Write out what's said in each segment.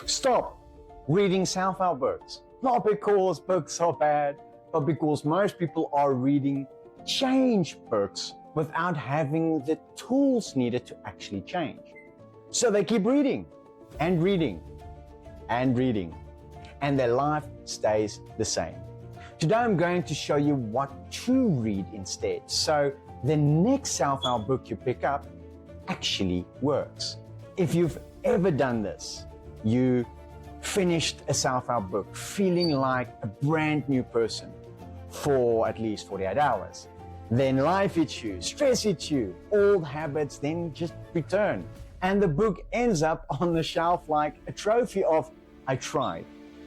Stop reading self-help books. Not because books are bad, but because most people are reading change books without having the tools needed to actually change. So they keep reading and reading and reading, and their life stays the same. Today I'm going to show you what to read instead, so the next self-help book you pick up actually works. If you've ever done this, you finished a self-help book feeling like a brand new person for at least 48 hours. Then life hits you, stress hits you, old habits then just return. And the book ends up on the shelf like a trophy of, I tried.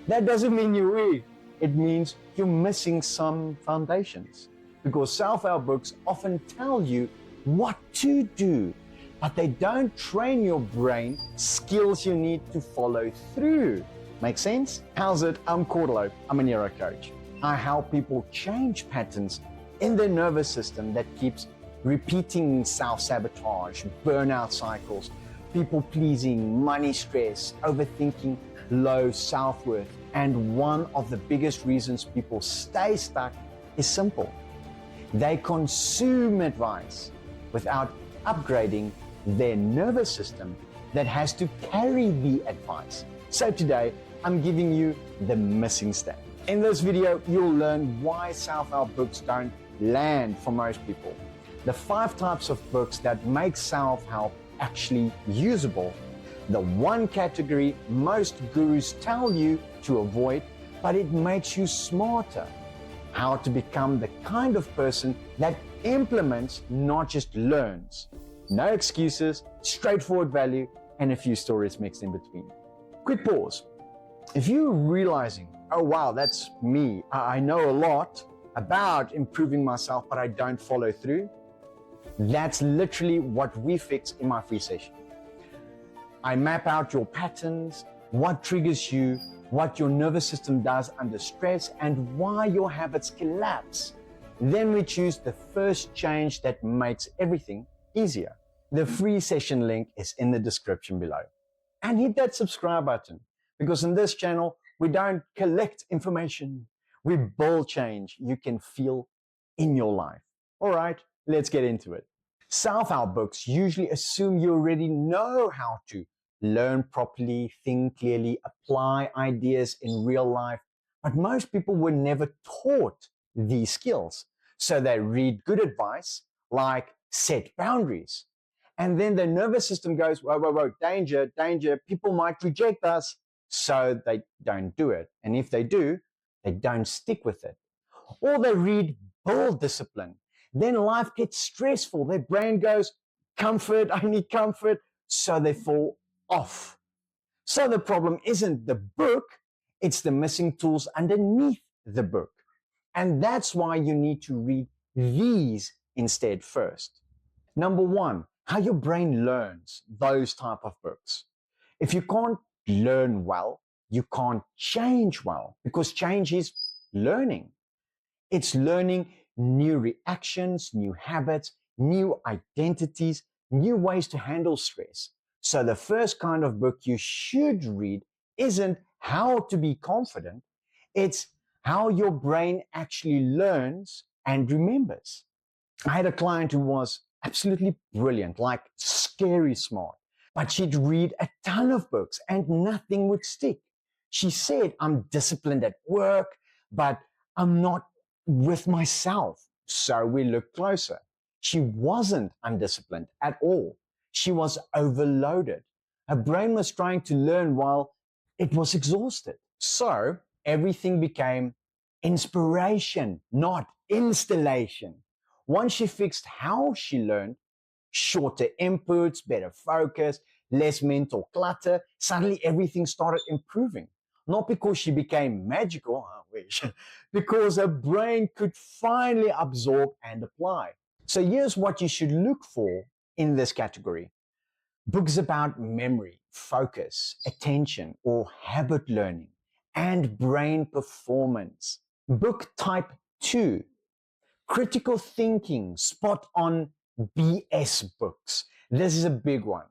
That doesn't mean you're weak. It means you're missing some foundations. Because self-help books often tell you what to do, but they don't train your brain skills you need to follow through. Make sense? How's it? I'm Corlou. I'm a Neuro Coach. I help people change patterns in their nervous system that keeps repeating self-sabotage, burnout cycles, people-pleasing, money stress, overthinking, low self-worth. And one of the biggest reasons people stay stuck is simple. They consume advice without upgrading their nervous system that has to carry the advice. So today, I'm giving you the missing step. In this video, you'll learn why self-help books don't land for most people, the 5 types of books that make self-help actually usable, the 1 category most gurus tell you to avoid, but it makes you smarter, how to become the kind of person that implements, not just learns. No excuses, straightforward value, and a few stories mixed in between. Quick pause. If you're realizing, oh wow, that's me, I know a lot about improving myself, but I don't follow through, that's literally what we fix in my free session. I map out your patterns, what triggers you, what your nervous system does under stress, and why your habits collapse. Then we choose the first change that makes everything easier. The free session link is in the description below. And hit that subscribe button, because in this channel, we don't collect information. We build change you can feel in your life. All right, let's get into it. Self-help books usually assume you already know how to learn properly, think clearly, apply ideas in real life. But most people were never taught these skills. So they read good advice like set boundaries. And then the nervous system goes, whoa, whoa, whoa, danger, danger, people might reject us. So they don't do it. And if they do, they don't stick with it. Or they read build discipline. Then life gets stressful. Their brain goes, comfort, I need comfort. So they fall off. So the problem isn't the book, it's the missing tools underneath the book. And that's why you need to read these instead first. Number 1, how your brain learns, those type of books. If you can't learn well, you can't change well, because change is learning. It's learning new reactions, new habits, new identities, new ways to handle stress. So the first kind of book you should read isn't how to be confident, it's how your brain actually learns and remembers. I had a client who was absolutely brilliant, like scary smart, but she'd read a ton of books and nothing would stick. She said, I'm disciplined at work, but I'm not with myself. So we looked closer. She wasn't undisciplined at all. She was overloaded. Her brain was trying to learn while it was exhausted. So everything became inspiration, not installation. Once she fixed how she learned, shorter inputs, better focus, less mental clutter, suddenly everything started improving. Not because she became magical, I wish, because her brain could finally absorb and apply. So here's what you should look for in this category. Books about memory, focus, attention, or habit learning, and brain performance. Book type 2, critical thinking, spot on BS books. This is a big one.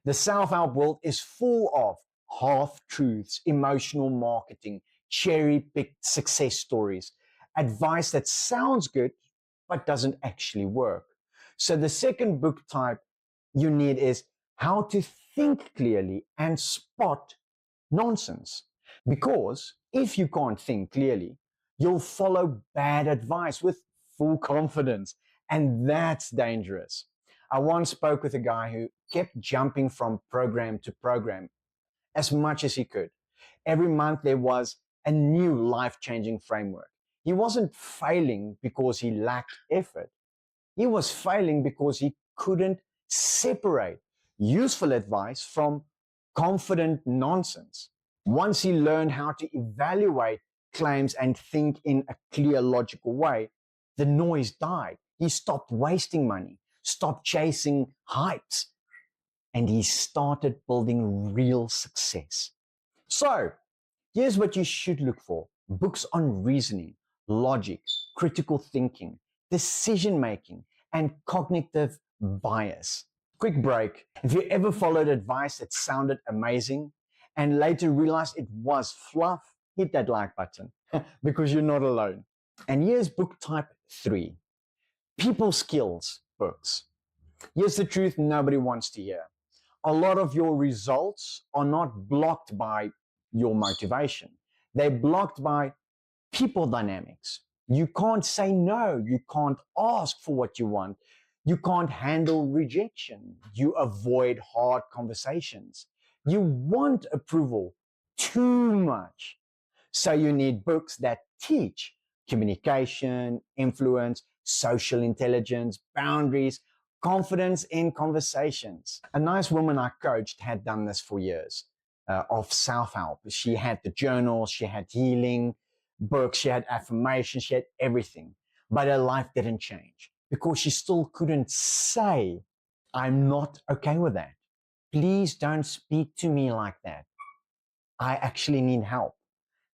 The self-help world is full of half-truths, emotional marketing, cherry-picked success stories, advice that sounds good but doesn't actually work. So the second book type you need is how to think clearly and spot nonsense. Because if you can't think clearly, you'll follow bad advice with full confidence, and that's dangerous. I once spoke with a guy who kept jumping from program to program as much as he could. Every month there was a new life-changing framework. He wasn't failing because he lacked effort. He was failing because he couldn't separate useful advice from confident nonsense. Once he learned how to evaluate claims and think in a clear, logical way, the noise died. He stopped wasting money, stopped chasing hypes, and he started building real success. So, here's what you should look for: books on reasoning, logic, critical thinking, decision making, and cognitive bias. Quick break. If you ever followed advice that sounded amazing and later realized it was fluff, hit that like button because you're not alone. And here's book type 3: people skills books. Here's the truth nobody wants to hear: a lot of your results are not blocked by your motivation. They're blocked by people dynamics. You can't say no. You can't ask for what you want. You can't handle rejection. You avoid hard conversations. You want approval too much. So you need books that teach communication, influence, social intelligence, boundaries, confidence in conversations. A nice woman I coached had done this for years of self-help. She had the journals, she had healing books, she had affirmations, she had everything. But her life didn't change because she still couldn't say, I'm not okay with that. Please don't speak to me like that. I actually need help.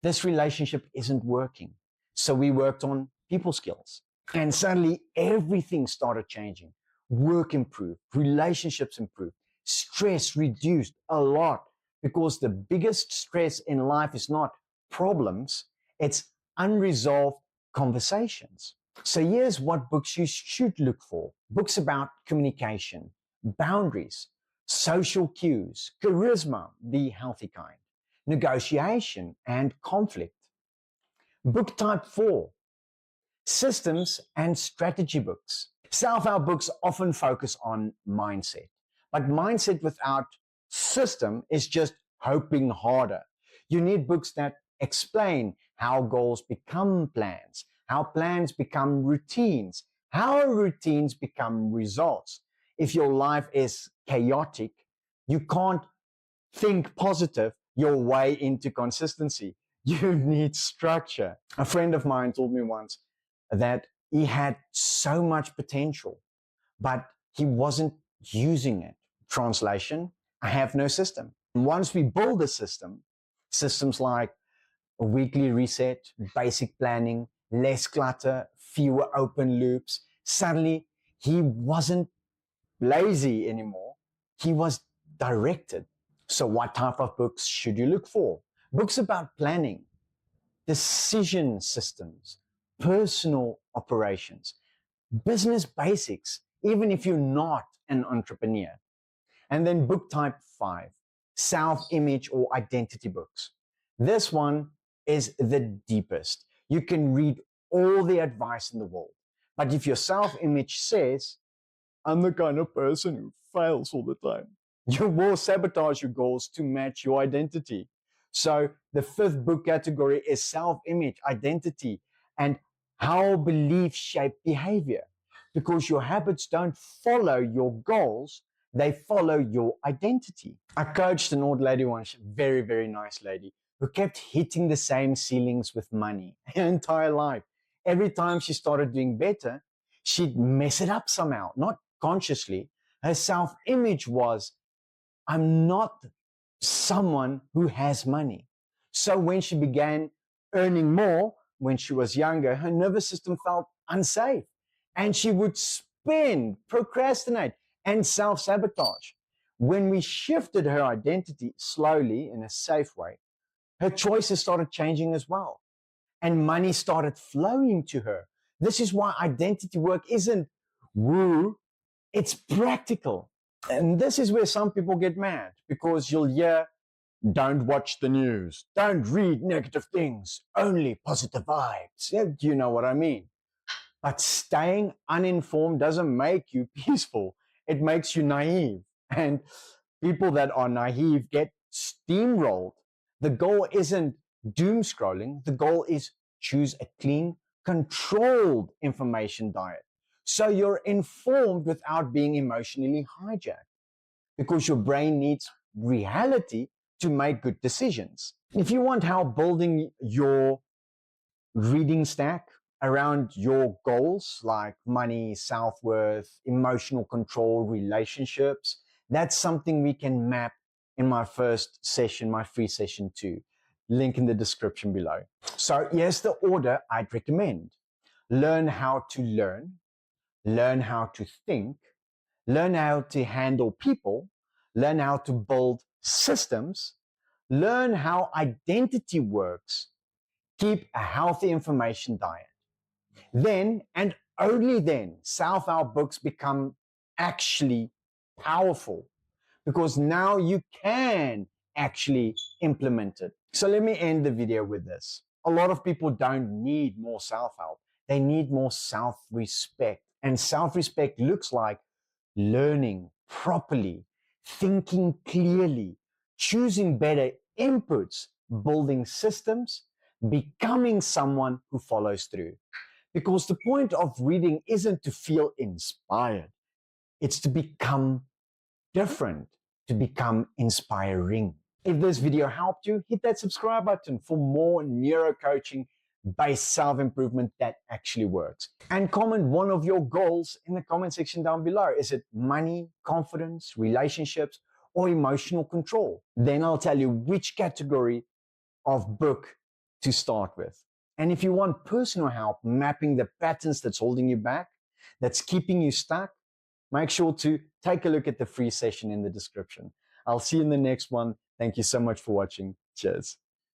This relationship isn't working. So we worked on people skills. And suddenly everything started changing. Work improved, relationships improved, stress reduced a lot, because the biggest stress in life is not problems, it's unresolved conversations. So here's what books you should look for: books about communication, boundaries, social cues, charisma, the healthy kind, negotiation, and conflict. Book type 4: systems and strategy books. Self-help books often focus on mindset, but mindset without system is just hoping harder. You need books that explain how goals become plans, how plans become routines, how routines become results. If your life is chaotic, you can't think positive your way into consistency. You need structure. A friend of mine told me once that he had so much potential, but he wasn't using it. Translation: I have no system. Once we build a system, systems like a weekly reset, basic planning, less clutter, fewer open loops, suddenly he wasn't lazy anymore. He was directed. So what type of books should you look for? Books about planning, decision systems, personal operations, business basics, even if you're not an entrepreneur. And then book type 5, self-image or identity books. This one is the deepest. You can read all the advice in the world, but if your self-image says, I'm the kind of person who fails all the time, you will sabotage your goals to match your identity. So the 5th book category is self-image, identity, and how beliefs shape behavior. Because your habits don't follow your goals, they follow your identity. I coached an old lady once, very, very nice lady, who kept hitting the same ceilings with money her entire life. Every time she started doing better, she'd mess it up somehow, not consciously. Her self-image was, I'm not someone who has money. So when she began earning more when she was younger, her nervous system felt unsafe, and she would spend, procrastinate, and self-sabotage. When we shifted her identity slowly in a safe way, her choices started changing as well. And money started flowing to her. This is why identity work isn't woo, it's practical. And this is where some people get mad because you'll hear, don't watch the news, don't read negative things, only positive vibes. Yeah, do you know what I mean? But staying uninformed doesn't make you peaceful, it makes you naive. And people that are naive get steamrolled. The goal isn't doom scrolling, the goal is choose a clean, controlled information diet. So you're informed without being emotionally hijacked because your brain needs reality to make good decisions. If you want help building your reading stack around your goals like money, self-worth, emotional control, relationships, that's something we can map in my first session, my free session 2. Link in the description below. So here's the order I'd recommend. Learn how to learn how to think, learn how to handle people, learn how to build systems, learn how identity works, keep a healthy information diet. Then, and only then, self-help books become actually powerful because now you can actually implement it. So let me end the video with this. A lot of people don't need more self-help. They need more self-respect. And self-respect looks like learning properly, thinking clearly, choosing better inputs, building systems, becoming someone who follows through. Because the point of reading isn't to feel inspired, it's to become different, to become inspiring. If this video helped you, hit that subscribe button for more neuro coaching based self-improvement that actually works. And comment one of your goals in the comment section down below. Is it money, confidence, relationships, or emotional control? Then I'll tell you which category of book to start with. And if you want personal help mapping the patterns that's holding you back, that's keeping you stuck, make sure to take a look at the free session in the description. I'll see you in the next one. Thank you so much for watching. Cheers.